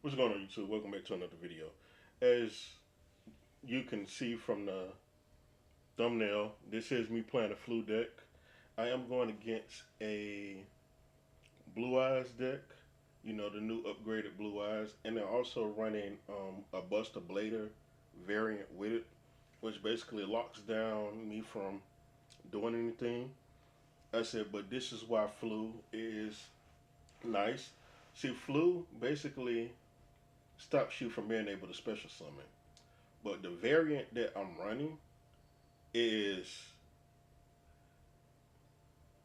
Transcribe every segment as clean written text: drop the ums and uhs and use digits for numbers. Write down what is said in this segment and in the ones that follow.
What's going on, YouTube? Welcome back to another video. As you can see from the thumbnail, this is me playing a flu deck. I am going against a Blue Eyes deck, you know, the new upgraded Blue Eyes, and they're also running a Buster Blader variant with it, which basically locks down me from doing anything. I said, but this is why flu is nice. See, flu basically stops you from being able to special summon. But the variant that I'm running is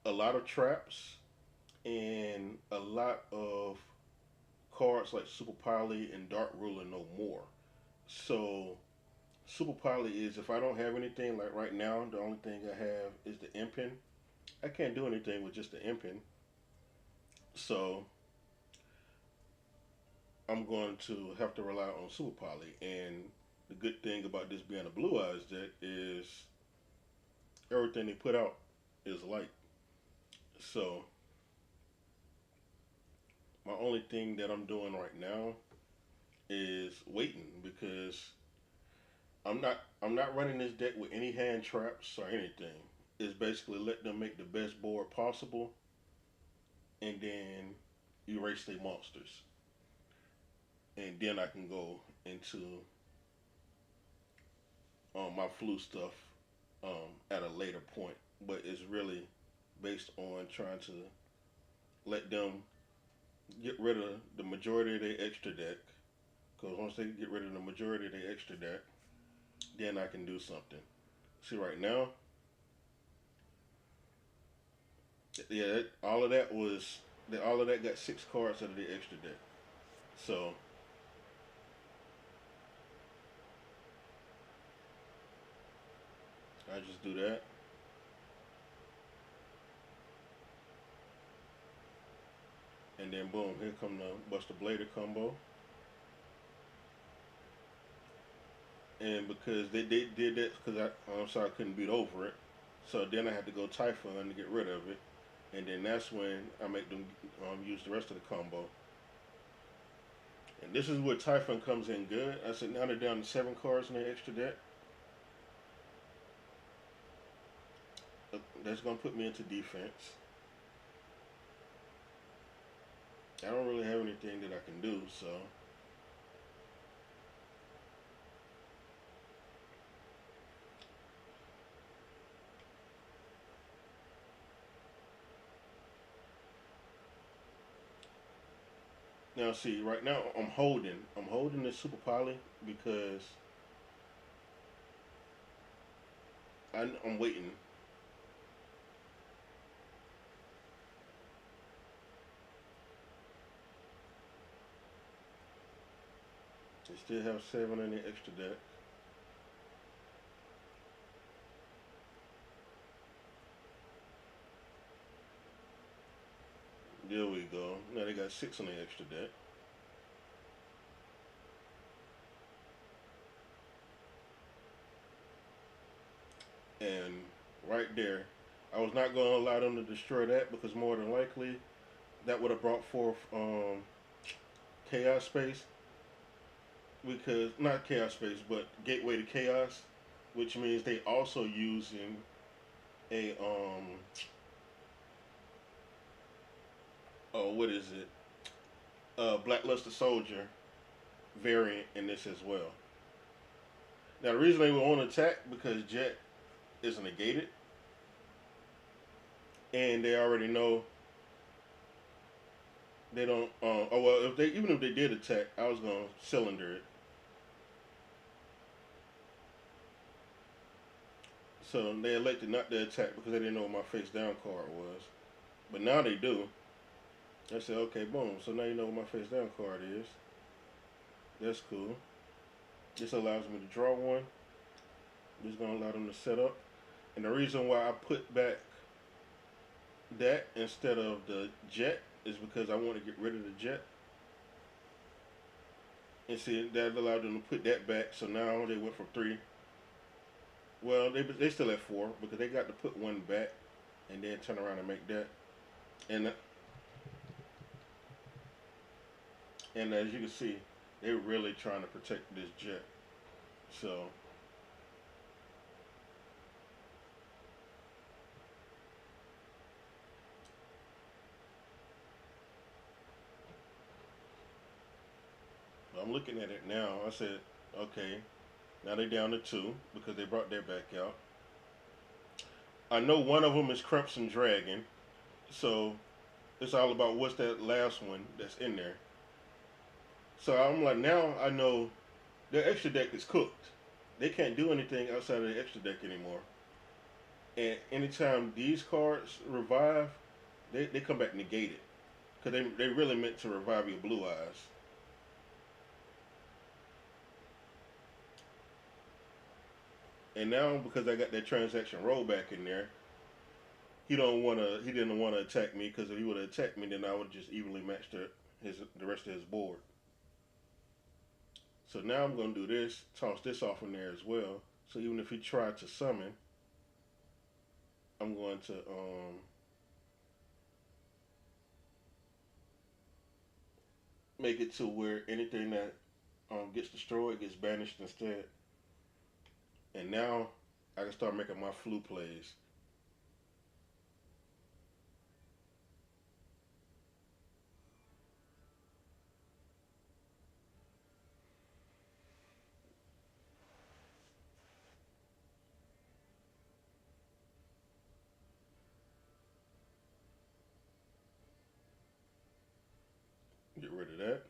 a lot of traps and a lot of cards like Super Poly and Dark Ruler no more. So Super Poly is if I don't have anything like right now, the only thing I have is the Impin. I can't do anything with just the Impin. So I'm going to have to rely on Super Poly. And the good thing about this being a Blue Eyes deck is everything they put out is light. So my only thing that I'm doing right now is waiting because I'm not running this deck with any hand traps or anything. It's basically let them make the best board possible and then erase their monsters. And then I can go into my flu stuff at a later point. But it's really based on trying to let them get rid of the majority of their extra deck. Because once they get rid of the majority of their extra deck, then I can do something. See, right now, yeah, all of that was all of that got 6 cards out of the extra deck. So I just do that, and then boom, here come the Buster Blader combo. And because they did that, because I'm sorry I couldn't beat over it, so then I had to go Typhon to get rid of it, and then that's when I make them use the rest of the combo. And this is where Typhon comes in good. I said now they're down to 7 cards in their extra deck. That's gonna put me into defense. I don't really have anything that I can do, so now see right now I'm holding this Super Poly because I'm waiting. They still have 7 in the extra deck. There we go. Now they got 6 on the extra deck. And right there, I was not going to allow them to destroy that because more than likely that would have brought forth Chaos Space. Because, not Chaos Space, but Gateway to Chaos, which means they also using a, oh, what is it? Blackluster Soldier variant in this as well. Now, the reason they were on attack because Jet is negated, and they already know they don't. Oh well, if they even if they did attack, I was gonna cylinder it. So they elected not to attack because they didn't know what my face down card was. But now they do. I said, okay, boom. So now you know what my face down card is. That's cool. This allows me to draw one. This is gonna allow them to set up. And the reason why I put back that instead of the jet is because I want to get rid of the jet. And see, that allowed them to put that back. So now they went from 3. Well, they still at 4 because they got to put one back and then turn around and make that. And And as you can see, they're really trying to protect this jet. So I'm looking at it now. I said, okay, now they're down to two because they brought their back out. I know one of them is Crimson Dragon, so it's all about what's that last one that's in there. So I'm like, now I know their extra deck is cooked. They can't do anything outside of the extra deck anymore. And anytime these cards revive, they come back negated. Because they really meant to revive your blue eyes. And now because I got that transaction rollback in there, he didn't wanna attack me because if he would have attacked me, then I would just evenly match the rest of his board. So now I'm gonna do this, toss this off in there as well. So even if he tried to summon, I'm going to make it to where anything that gets destroyed gets banished instead. And now I can start making my flu plays. Get rid of that.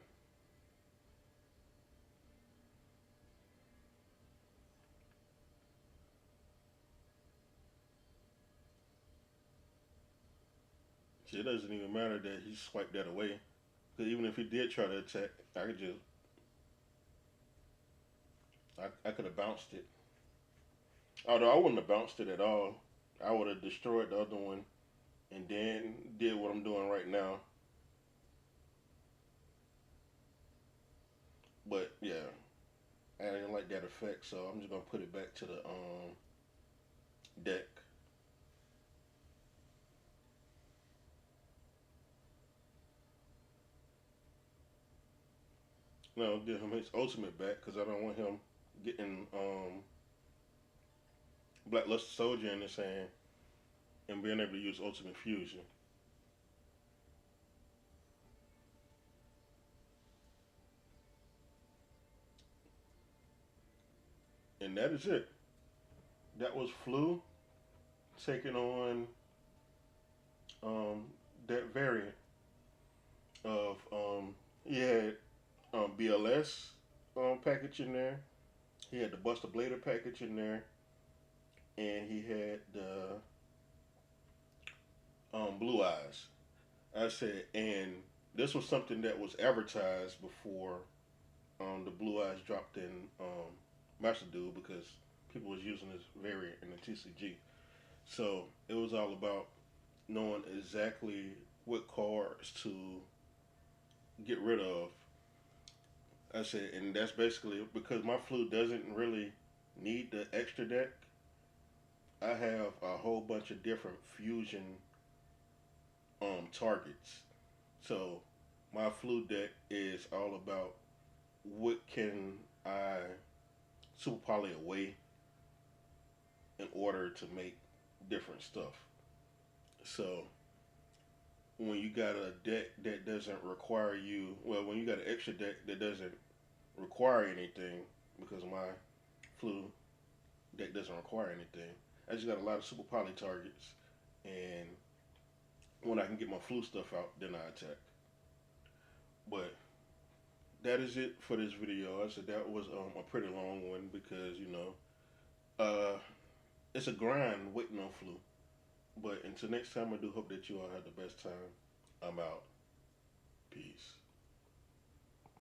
See, it doesn't even matter that he swiped that away. Because even if he did try to attack, I could have bounced it. Although I wouldn't have bounced it at all. I would have destroyed the other one and then did what I'm doing right now. But yeah, I didn't like that effect, so I'm just gonna put it back to the deck. No, give him his ultimate back because I don't want him getting Blackluster Soldier in his hand and being able to use Ultimate Fusion. And that is it. That was Flu taking on um, that variant of he had BLS package in there. He had the Buster Blader package in there, and he had the Blue Eyes. I said, and this was something that was advertised before the Blue Eyes dropped in Master Duel because people was using this variant in the TCG. So it was all about knowing exactly what cards to get rid of. I said, and that's basically because my flu doesn't really need the extra deck. I have a whole bunch of different fusion targets. So my flu deck is all about what can I super poly away in order to make different stuff. So when you got a deck that doesn't require you, well, when you got an extra deck that doesn't require anything, because my flu deck doesn't require anything, I just got a lot of super poly targets, and when I can get my flu stuff out, then I attack. But that is it for this video. I said that was a pretty long one because uh, it's a grind waiting on flu. But until next time, I do hope that you all have the best time. I'm out. Peace.